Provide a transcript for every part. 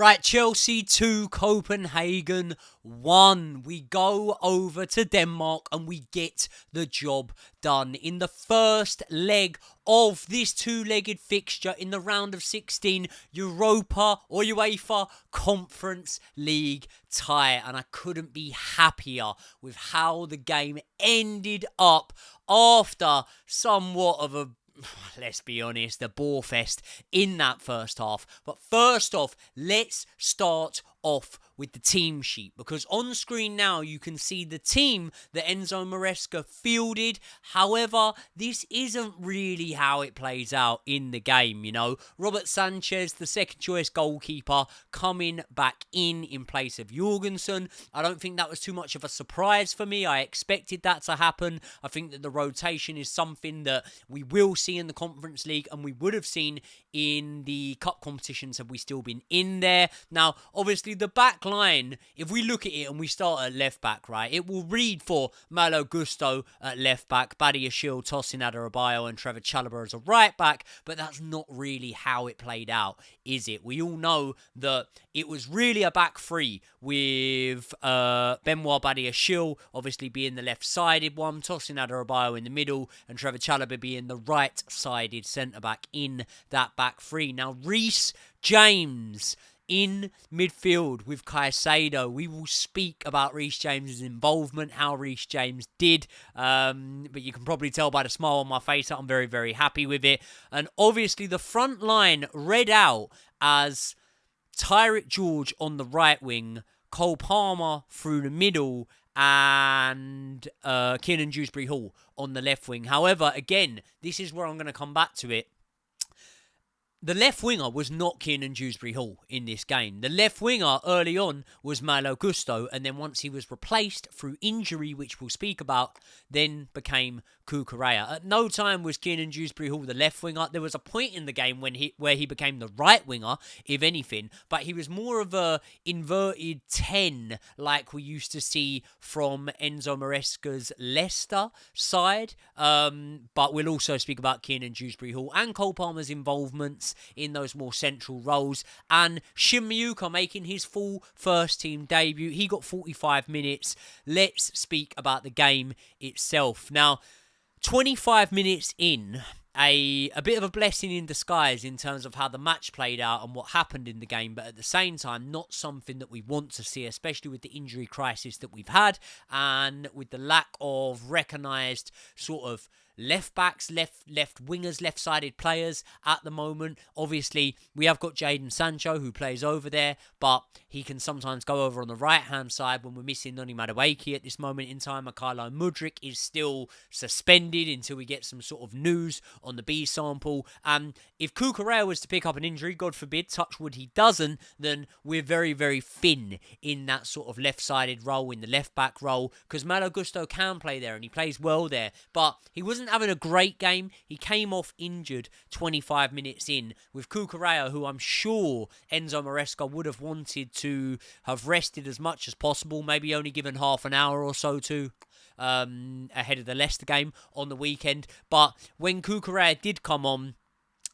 Right, Chelsea 2, Copenhagen 1. We go over to Denmark and we get the job done in the first leg of this two-legged fixture in the round of 16 Europa or UEFA Conference League tie. And I couldn't be happier with how the game ended up after somewhat of a, let's be honest, a bore fest in that first half. But first off, let's start off with the team sheet, because on screen now you can see the team that Enzo Maresca fielded. However, this isn't really how it plays out in the game, you know. Robert Sanchez, the second choice goalkeeper, coming back in place of Jorgensen. I don't think that was too much of a surprise for me. I expected that to happen. I think that the rotation is something that we will see in the Conference League and we would have seen in the cup competitions had we still been in there. Now, obviously, the back line, if we look at it and we start at left back, right, it will read for Malo Gusto at left back, Badiashile, Tosin Adarabioyo and Trevor Chalobah as a right back, but that's not really how it played out, is it? We all know that it was really a back three with Benoit Badiashile obviously being the left-sided one, Tosin Adarabioyo in the middle and Trevor Chalobah being the right-sided centre-back in that back three. Now, Reece James in midfield with Caicedo. We will speak about Reece James' involvement, how Reece James did, but you can probably tell by the smile on my face that I'm very, very happy with it. And obviously the front line read out as Tyrick George on the right wing, Cole Palmer through the middle, and Kiernan Dewsbury-Hall on the left wing. However, again, this is where I'm going to come back to it. The left winger was not Kiernan Dewsbury-Hall in this game. The left winger early on was Malo Gusto, and then once he was replaced through injury, which we'll speak about, then became Cucurella. At no time was Kiernan Dewsbury-Hall the left winger. There was a point in the game where he became the right winger, if anything, but he was more of a inverted 10 like we used to see from Enzo Maresca's Leicester side. But we'll also speak about Kiernan Dewsbury-Hall and Cole Palmer's involvements in those more central roles, and Shin Miyuka making his full first team debut. He got 45 minutes. Let's speak about the game itself. Now, 25 minutes in, a bit of a blessing in disguise in terms of how the match played out and what happened in the game, but at the same time, not something that we want to see, especially with the injury crisis that we've had and with the lack of recognised sort of left backs, left wingers, left-sided players at the moment. Obviously, we have got Jadon Sancho who plays over there, but he can sometimes go over on the right-hand side when we're missing Noni Madueke at this moment in time. Mykhailo Mudryk is still suspended until we get some sort of news on the B sample. If Cucurella was to pick up an injury, God forbid, touch wood he doesn't, then we're very, very thin in that sort of left-sided role, in the left-back role, because Malo Gusto can play there and he plays well there, but he wasn't having a great game. He came off injured 25 minutes in with Cucurella, who I'm sure Enzo Maresca would have wanted to have rested as much as possible, maybe only given half an hour or so to ahead of the Leicester game on the weekend. But when Cucurella did come on,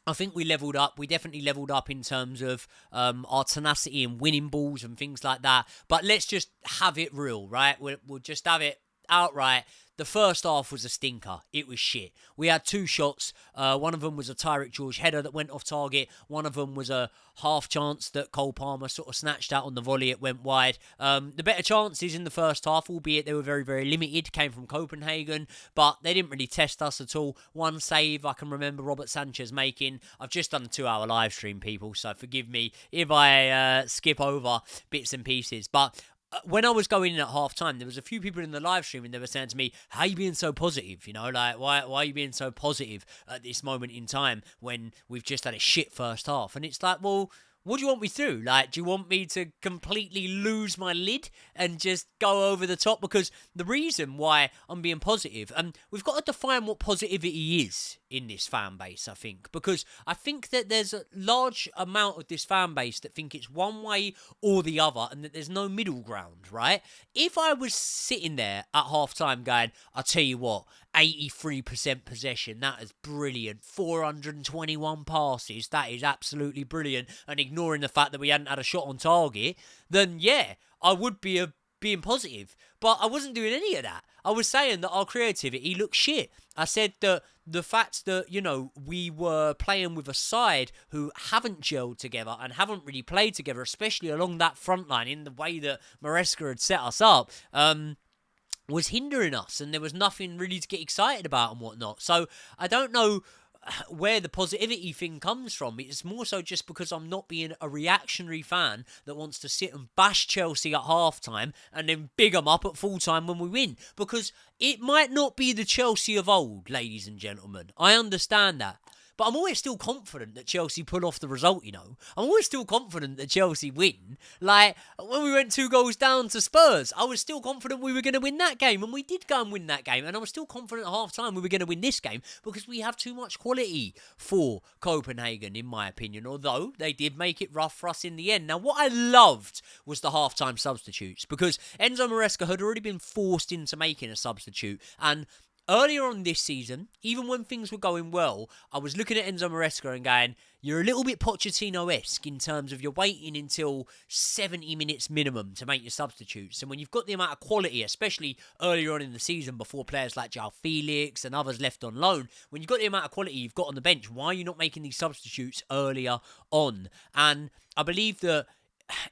I think we levelled up. We definitely levelled up in terms of our tenacity and winning balls and things like that. But let's just have it real, right? We'll just have it outright. The first half was a stinker. It was shit. We had two shots. One of them was a Tyrick George header that went off target. One of them was a half chance that Cole Palmer sort of snatched out on the volley. It went wide. The better chances in the first half, albeit they were very, very limited, came from Copenhagen, but they didn't really test us at all. One save I can remember Robert Sanchez making. I've just done a 2-hour live stream, people, so forgive me if I skip over bits and pieces. But when I was going in at half-time, there was a few people in the live stream and they were saying to me, how are you being so positive? You know, like, why are you being so positive at this moment in time when we've just had a shit first half? And it's like, well, what do you want me to do? Like, do you want me to completely lose my lid and just go over the top? Because the reason why I'm being positive, and we've got to define what positivity is in this fan base, I think. Because I think that there's a large amount of this fan base that think it's one way or the other and that there's no middle ground, right? If I was sitting there at half-time going, I'll tell you what, 83% possession. That is brilliant. 421 passes. That is absolutely brilliant. And ignoring the fact that we hadn't had a shot on target, then yeah, I would be being positive. But I wasn't doing any of that. I was saying that our creativity looked shit. I said that the fact that, you know, we were playing with a side who haven't gelled together and haven't really played together, especially along that front line in the way that Maresca had set us up, was hindering us, and there was nothing really to get excited about and whatnot. So I don't know where the positivity thing comes from. It's more so just because I'm not being a reactionary fan that wants to sit and bash Chelsea at half-time and then big them up at full-time when we win. Because it might not be the Chelsea of old, ladies and gentlemen. I understand that. But I'm always still confident that Chelsea pull off the result, you know. I'm always still confident that Chelsea win. Like, when we went 2 goals down to Spurs, I was still confident we were going to win that game. And we did go and win that game. And I was still confident at half-time we were going to win this game because we have too much quality for Copenhagen, in my opinion. Although, they did make it rough for us in the end. Now, what I loved was the half-time substitutes. Because Enzo Maresca had already been forced into making a substitute. And earlier on this season, even when things were going well, I was looking at Enzo Maresca and going, you're a little bit Pochettino-esque in terms of you're waiting until 70 minutes minimum to make your substitutes. And when you've got the amount of quality, especially earlier on in the season before players like João Felix and others left on loan, when you've got the amount of quality you've got on the bench, why are you not making these substitutes earlier on? And I believe that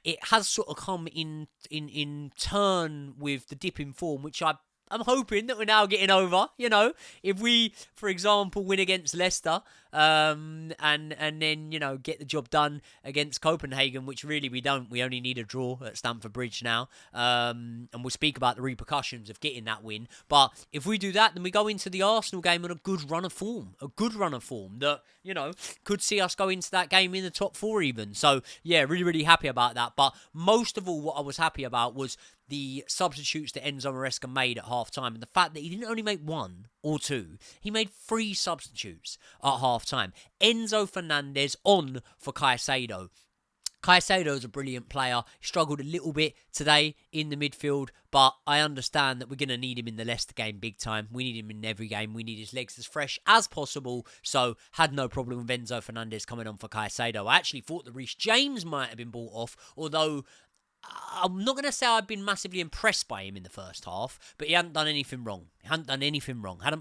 it has sort of come in turn with the dip in form, which I'm hoping that we're now getting over. You know, if we, for example, win against Leicester, and then, you know, get the job done against Copenhagen, which really we don't. We only need a draw at Stamford Bridge now. And we'll speak about the repercussions of getting that win. But if we do that, then we go into the Arsenal game on a good run of form. A good run of form that, you know, could see us go into that game in the top 4 even. So, yeah, really, really happy about that. But most of all, what I was happy about was the substitutes that Enzo Maresca made at half-time, and the fact that he didn't only make 1 or 2, he made 3 substitutes at half-time. Enzo Fernandez on for Caicedo. Caicedo's a brilliant player. He struggled a little bit today in the midfield, but I understand that we're going to need him in the Leicester game big time. We need him in every game. We need his legs as fresh as possible, so had no problem with Enzo Fernandez coming on for Caicedo. I actually thought that Reece James might have been bought off, although I'm not going to say I've been massively impressed by him in the first half, but he hadn't done anything wrong. Hadn't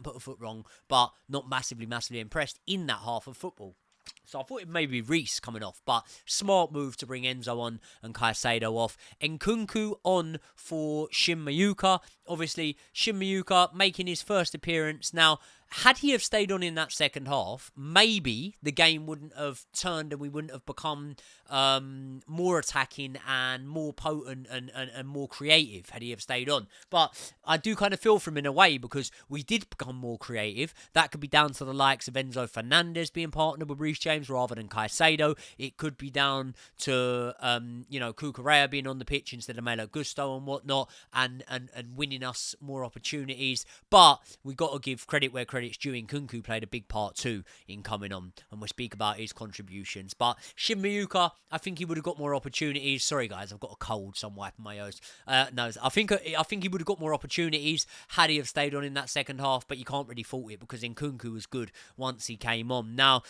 put a foot wrong, but not massively impressed in that half of football. So I thought it may be Reece coming off, but smart move to bring Enzo on and Caicedo off. Nkunku on for Shin Mayuka. Obviously, Shin Mayuka making his first appearance. Now, had he have stayed on in that second half, maybe the game wouldn't have turned and we wouldn't have become more attacking and more potent and more creative had he have stayed on. But I do kind of feel for him in a way because we did become more creative. That could be down to the likes of Enzo Fernandez being partnered with Reece James rather than Caicedo. It could be down to, Cucurella being on the pitch instead of Malo Gusto and whatnot and winning us more opportunities. But we got to give credit where credit's due. Nkunku played a big part too in coming on, and we'll speak about his contributions. But Shin Mayuka, I think he would have got more opportunities. Sorry guys, I've got a cold, so I'm wiping my nose. I think he would have got more opportunities had he have stayed on in that second half, but you can't really fault it because Nkunku was good once he came on. Now,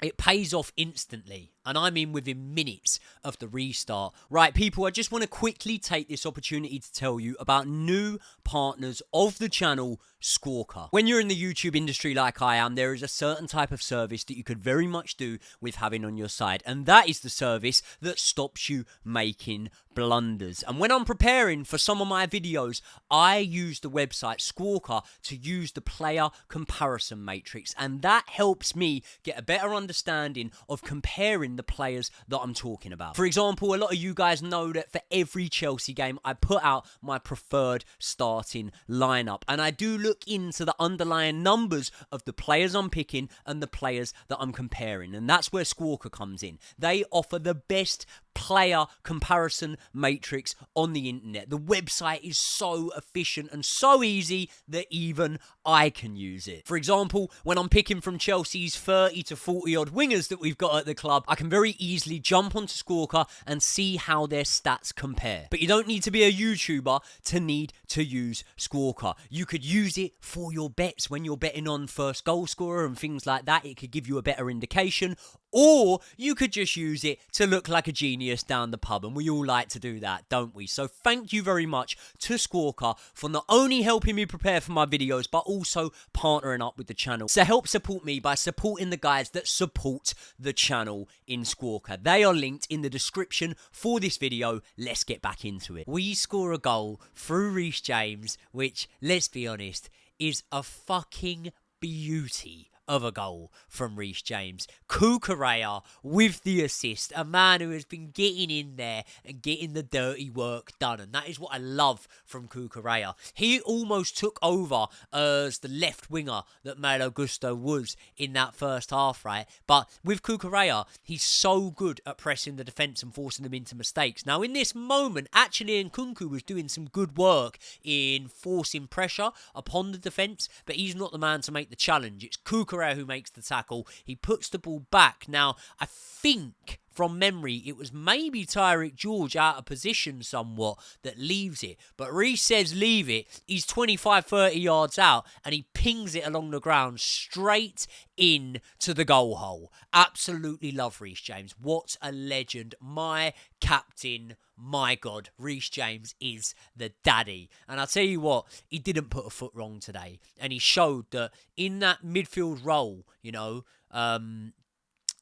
it pays off instantly, and I mean within minutes of the restart. Right, people, I just want to quickly take this opportunity to tell you about new partners of the channel, Squawka. When you're in the YouTube industry like I am, there is a certain type of service that you could very much do with having on your side, and that is the service that stops you making blunders. And when I'm preparing for some of my videos, I use the website Squawka to use the player comparison matrix, and that helps me get a better understanding of comparing the players that I'm talking about. For example, a lot of you guys know that for every Chelsea game, I put out my preferred starting lineup, and I do look into the underlying numbers of the players I'm picking and the players that I'm comparing, and that's where Squawka comes in. They offer the best player comparison matrix on the internet. The website is so efficient and so easy that even I can use it. For example, when I'm picking from Chelsea's 30 to 40 odd wingers that we've got at the club, I can very easily jump onto Squawka and see how their stats compare. But you don't need to be a YouTuber to need to use Squawka. You could use it for your bets when you're betting on first goal scorer and things like that. It could give you a better indication. Or you could just use it to look like a genius down the pub, and we all like to do that, don't we? So thank you very much to Squawka for not only helping me prepare for my videos, but also partnering up with the channel. So help support me by supporting the guys that support the channel in Squawka. They are linked in the description for this video. Let's get back into it. We score a goal through Reece James, which, let's be honest, is a fucking beauty of a goal from Reece James. Cucurella with the assist, a man who has been getting in there and getting the dirty work done, and that is what I love from Cucurella. He almost took over as the left winger that Malo Gusto was in that first half, right? But with Cucurella, he's so good at pressing the defence and forcing them into mistakes. Now, in this moment, actually, Nkunku was doing some good work in forcing pressure upon the defence, but he's not the man to make the challenge. It's Cucurella who makes the tackle. He puts the ball back. Now, I think from memory, it was maybe Tyreek George out of position somewhat that leaves it. But Reece says leave it. He's 25, 30 yards out and he pings it along the ground straight in to the goal hole. Absolutely love Reece James. What a legend. My captain. My God, Reece James is the daddy. And I'll tell you what, he didn't put a foot wrong today. And he showed that in that midfield role, you know,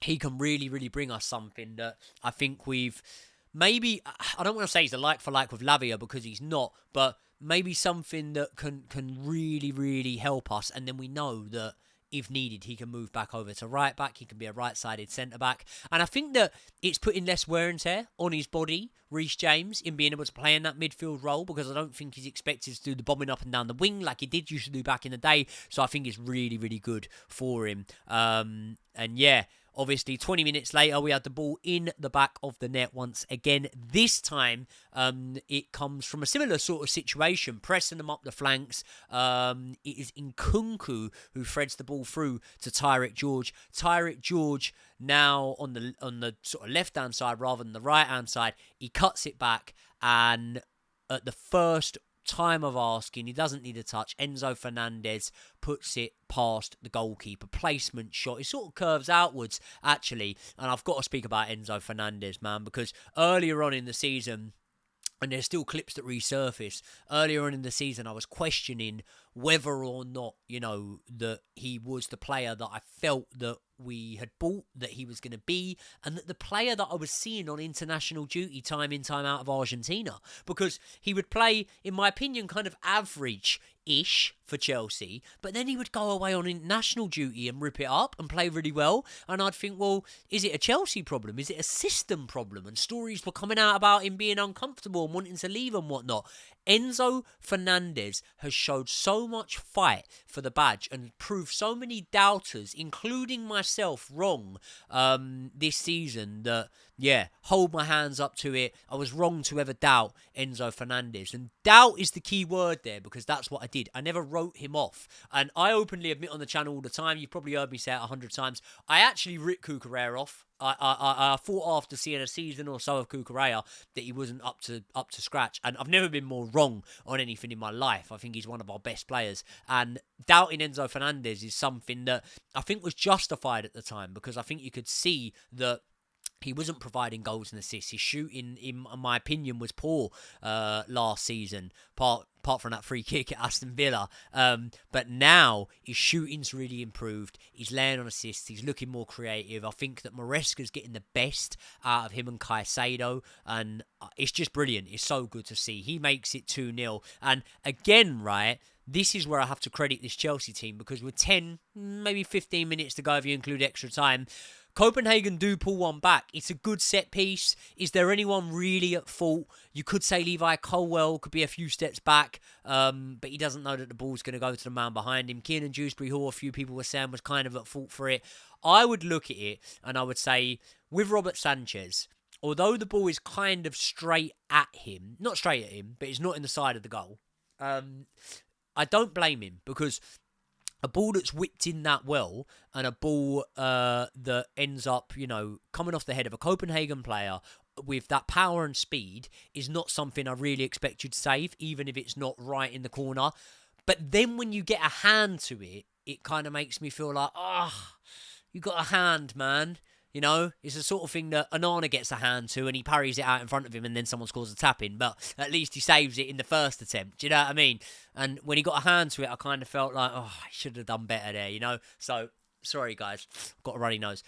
he can really, really bring us something that I think we've maybe, I don't want to say he's a like for like with Lavia because he's not, but maybe something that can really, really help us. And then we know that if needed, he can move back over to right back. He can be a right-sided centre-back. And I think that it's putting less wear and tear on his body, Reece James, in being able to play in that midfield role, because I don't think he's expected to do the bombing up and down the wing like he did used to do back in the day. So I think it's really, really good for him. And yeah, obviously, 20 minutes later, we had the ball in the back of the net once again. This time, it comes from a similar sort of situation, pressing them up the flanks. It is Nkunku who threads the ball through to Tyreek George. Tyreek George now on the sort of left-hand side rather than the right-hand side. He cuts it back, and at the first time of asking, he doesn't need a touch. Enzo Fernandez puts it past the goalkeeper. Placement shot. It sort of curves outwards, actually. And I've got to speak about Enzo Fernandez, man, because earlier on in the season, and there's still clips that resurface, earlier on in the season, I was questioning whether or not, you know, that he was the player that I felt that we had bought, that he was going to be, and that the player that I was seeing on international duty time in, time out of Argentina. Because he would play, in my opinion, kind of average-ish for Chelsea, but then he would go away on international duty and rip it up and play really well. And I'd think, well, is it a Chelsea problem? Is it a system problem? And stories were coming out about him being uncomfortable and wanting to leave and whatnot. Enzo Fernandez has showed so much fight for the badge and proved so many doubters, including myself, wrong this season that, yeah, hold my hands up to it. I was wrong to ever doubt Enzo Fernandez. And doubt is the key word there, because that's what I did. I never wrote him off. And I openly admit on the channel all the time, you've probably heard me say it 100 times, I actually ripped Cucurella off. I thought after seeing a season or so of Cucurella that he wasn't up to scratch, and I've never been more wrong on anything in my life. I think he's one of our best players, and doubting Enzo Fernandez is something that I think was justified at the time, because I think you could see that he wasn't providing goals and assists. His shooting, in my opinion, was poor last season, apart from that free kick at Aston Villa. But now his shooting's really improved. He's laying on assists. He's looking more creative. I think that Maresca's getting the best out of him and Caicedo, and it's just brilliant. It's so good to see. He makes it 2-0. And again, right, this is where I have to credit this Chelsea team, because with 10, maybe 15 minutes to go if you include extra time, Copenhagen do pull one back. It's a good set piece. Is there anyone really at fault? You could say Levi Colwell could be a few steps back, but he doesn't know that the ball's going to go to the man behind him. Kiernan Dewsbury Hall, a few people were saying, was kind of at fault for it. I would look at it and I would say, with Robert Sanchez, although the ball is kind of straight at him, not straight at him, but it's not in the side of the goal, I don't blame him, because a ball that's whipped in that well, and a ball that ends up, coming off the head of a Copenhagen player with that power and speed is not something I really expect you to save, even if it's not right in the corner. But then when you get a hand to it, it kind of makes me feel like, you got a hand, man. It's the sort of thing that Onana gets a hand to and he parries it out in front of him and then someone scores a tap-in. But at least he saves it in the first attempt. Do you know what I mean? And when he got a hand to it, I kind of felt like, I should have done better there, So, sorry, guys. Got a runny nose.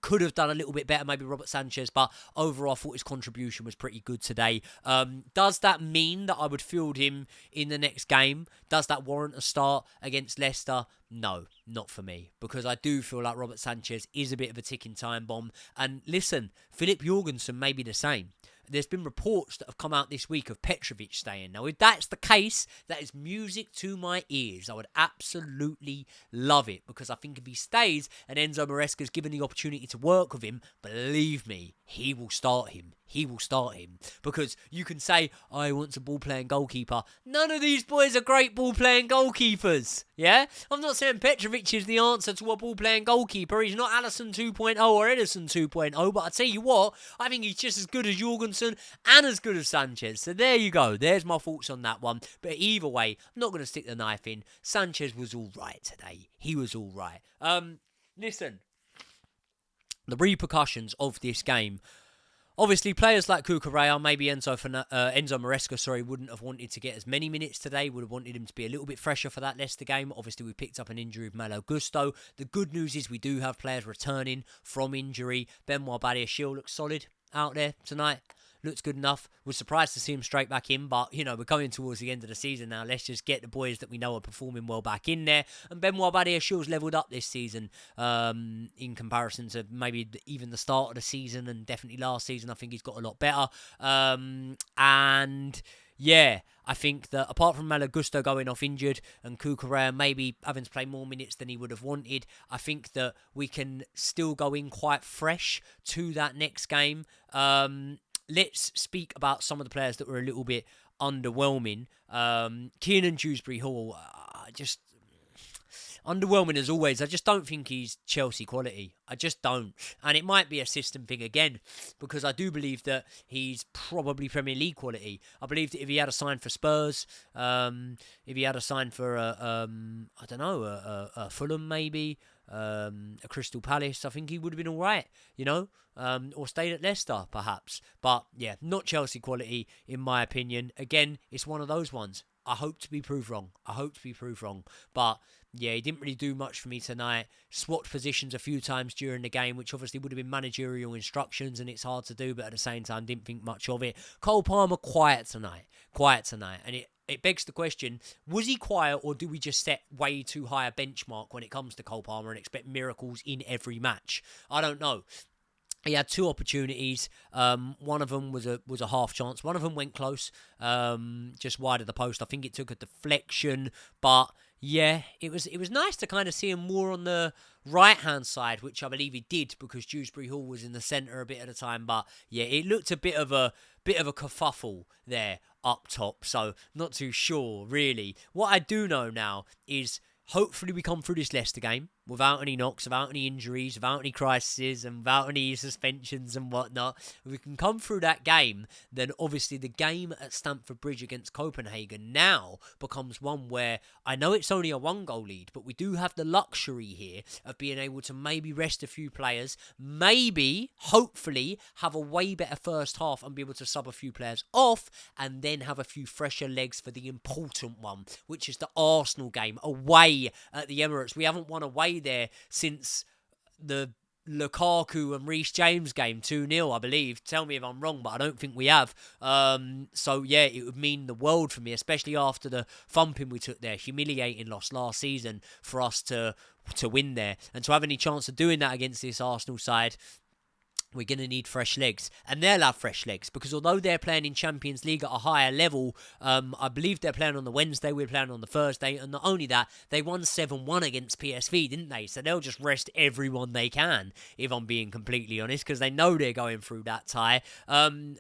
Could have done a little bit better, maybe Robert Sanchez, but overall I thought his contribution was pretty good today. Does that mean that I would field him in the next game? Does that warrant a start against Leicester? No, not for me, because I do feel like Robert Sanchez is a bit of a ticking time bomb. And listen, Philip Jorgensen may be the same. There's been reports that have come out this week of Petrovic staying. Now, if that's the case, that is music to my ears. I would absolutely love it, because I think if he stays and Enzo Maresca is given the opportunity to work with him, believe me, he will start him. He will start him. Because you can say, he wants a ball-playing goalkeeper. None of these boys are great ball-playing goalkeepers. Yeah? I'm not saying Petrovic is the answer to a ball-playing goalkeeper. He's not Alisson 2.0 or Edison 2.0. But I tell you what, I think he's just as good as Jorgensen and as good as Sanchez. So there you go. There's my thoughts on that one. But either way, I'm not going to stick the knife in. Sanchez was all right today. He was all right. Listen, the repercussions of this game. Obviously, players like Cucurella, maybe Enzo Maresca, wouldn't have wanted to get as many minutes today. Would have wanted him to be a little bit fresher for that Leicester game. Obviously, we picked up an injury of Malo Gusto. The good news is we do have players returning from injury. Benoit Badiashile looks solid out there tonight. Looks good enough. Was surprised to see him straight back in, but, we're coming towards the end of the season now. Let's just get the boys that we know are performing well back in there. And Benoit Badiashile's levelled up this season in comparison to maybe even the start of the season, and definitely last season. I think he's got a lot better. I think that apart from Malo Gusto going off injured and Cucurella maybe having to play more minutes than he would have wanted, I think that we can still go in quite fresh to that next game. Let's speak about some of the players that were a little bit underwhelming. Kiernan Dewsbury-Hall, just underwhelming as always. I just don't think he's Chelsea quality. I just don't. And it might be a system thing again, because I do believe that he's probably Premier League quality. I believe that if he had a sign for Spurs, if he had a sign for, a Fulham maybe, a Crystal Palace, I think he would have been all right, or stayed at Leicester perhaps. But yeah, not Chelsea quality in my opinion. Again, it's one of those ones. I hope to be proved wrong. But yeah, he didn't really do much for me tonight. Swapped positions a few times during the game, which obviously would have been managerial instructions, and it's hard to do, but at the same time, didn't think much of it. Cole Palmer, quiet tonight. And it begs the question, was he quiet, or do we just set way too high a benchmark when it comes to Cole Palmer and expect miracles in every match? I don't know. He had two opportunities. One of them was a half chance. One of them went close, just wide of the post. I think it took a deflection, but yeah, it was nice to kind of see him more on the right-hand side, which I believe he did, because Dewsbury-Hall was in the centre a bit at a time. But yeah, it looked a bit of a kerfuffle there up top, so not too sure really. What I do know now is hopefully we come through this Leicester game without any knocks, without any injuries, without any crises, and without any suspensions and whatnot. If we can come through that game, then obviously the game at Stamford Bridge against Copenhagen now becomes one where I know it's only a 1-goal lead, but we do have the luxury here of being able to maybe rest a few players, maybe, hopefully, have a way better first half and be able to sub a few players off, and then have a few fresher legs for the important one, which is the Arsenal game away at the Emirates. We haven't won away there since the Lukaku and Reece James game, 2-0, I believe. Tell me if I'm wrong, but I don't think we have. So yeah, it would mean the world for me, especially after the thumping we took there, humiliating loss last season, for us to win there, and to have any chance of doing that against this Arsenal side. we're going to need fresh legs, and they'll have fresh legs, because although they're playing in Champions League at a higher level, I believe they're playing on the Wednesday, we're playing on the Thursday, and not only that, they won 7-1 against PSV, didn't they? So they'll just rest everyone they can, if I'm being completely honest, because they know they're going through that tie.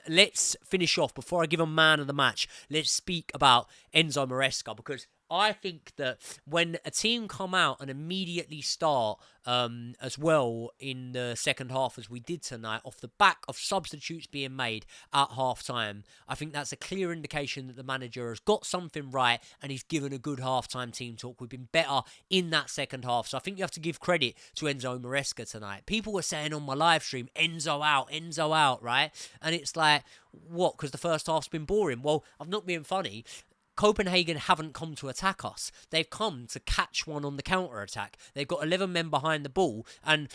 Let's finish off, before I give a man of the match, let's speak about Enzo Maresca, because I think that when a team come out and immediately start as well in the second half as we did tonight, off the back of substitutes being made at half-time, I think that's a clear indication that the manager has got something right and he's given a good half-time team talk. We've been better in that second half, so I think you have to give credit to Enzo Maresca tonight. People were saying on my live stream, Enzo out, right? And it's like, what? Because the first half's been boring. Well, I'm not being funny. Copenhagen haven't come to attack us. They've come to catch one on the counter-attack. They've got 11 men behind the ball, and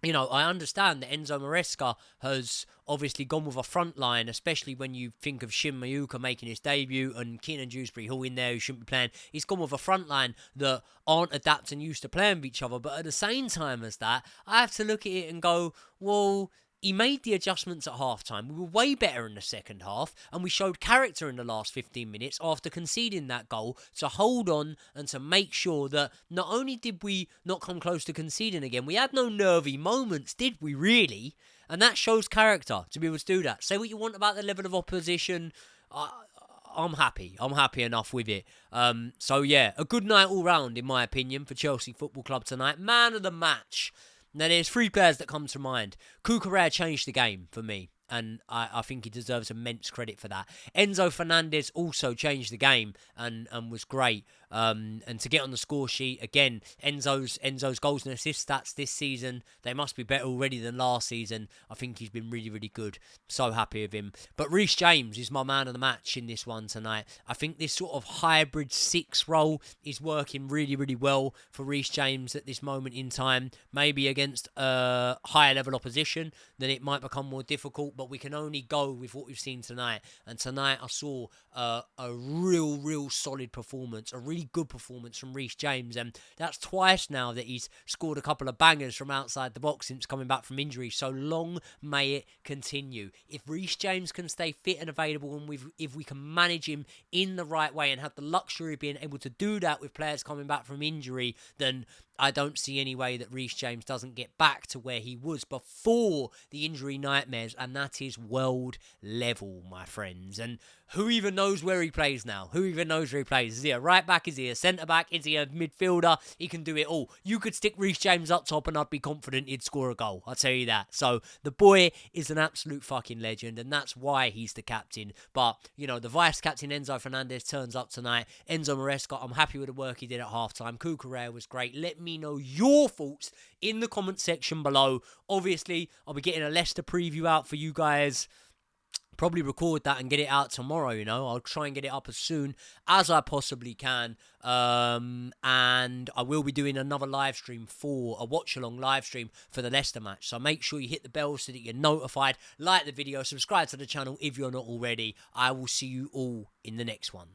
you know, I understand that Enzo Maresca has obviously gone with a front line, especially when you think of Shin Mayuka making his debut and Keenan Dewsbury Hall in there who shouldn't be playing. He's gone with a front line that aren't adapted and used to playing with each other. But at the same time as that, I have to look at it and go, well, he made the adjustments at half-time. We were way better in the second half, and we showed character in the last 15 minutes after conceding that goal to hold on and to make sure that not only did we not come close to conceding again, we had no nervy moments, did we really? And that shows character, to be able to do that. Say what you want about the level of opposition, I'm happy. I'm happy enough with it. So yeah, a good night all round, in my opinion, for Chelsea Football Club tonight. Man of the match. Now, there's three players that come to mind. Cucurella changed the game for me, and I think he deserves immense credit for that. Enzo Fernandez also changed the game and was great. And to get on the score sheet, again, Enzo's goals and assist stats this season, they must be better already than last season. I think he's been really, really good. So happy with him. But Reece James is my man of the match in this one tonight. I think this sort of hybrid 6 role is working really, really well for Reece James at this moment in time. Maybe against higher level opposition, then it might become more difficult, but we can only go with what we've seen tonight. And tonight I saw a real solid performance, a really good performance from Reece James, and that's twice now that he's scored a couple of bangers from outside the box since coming back from injury. So long may it continue. If Reece James can stay fit and available, and if we can manage him in the right way and have the luxury of being able to do that with players coming back from injury, then I don't see any way that Reece James doesn't get back to where he was before the injury nightmares, and that is world level, my friends. And who even knows where he plays now? Who even knows where he plays? Is he a right back? Is he a centre back? Is he a midfielder? He can do it all. You could stick Reece James up top and I'd be confident he'd score a goal. I'll tell you that. So the boy is an absolute fucking legend, and that's why he's the captain. But, you know, the vice captain Enzo Fernandez turns up tonight. Enzo Maresca, I'm happy with the work he did at half-time. Cucurella was great. Let me know your thoughts in the comment section below. Obviously, I'll be getting a Leicester preview out for you guys. Probably record that and get it out tomorrow, you know. I'll try and get it up as soon as I possibly can. And I will be doing another live stream, for a watch-along live stream for the Leicester match. So make sure you hit the bell so that you're notified. Like the video, subscribe to the channel if you're not already. I will see you all in the next one.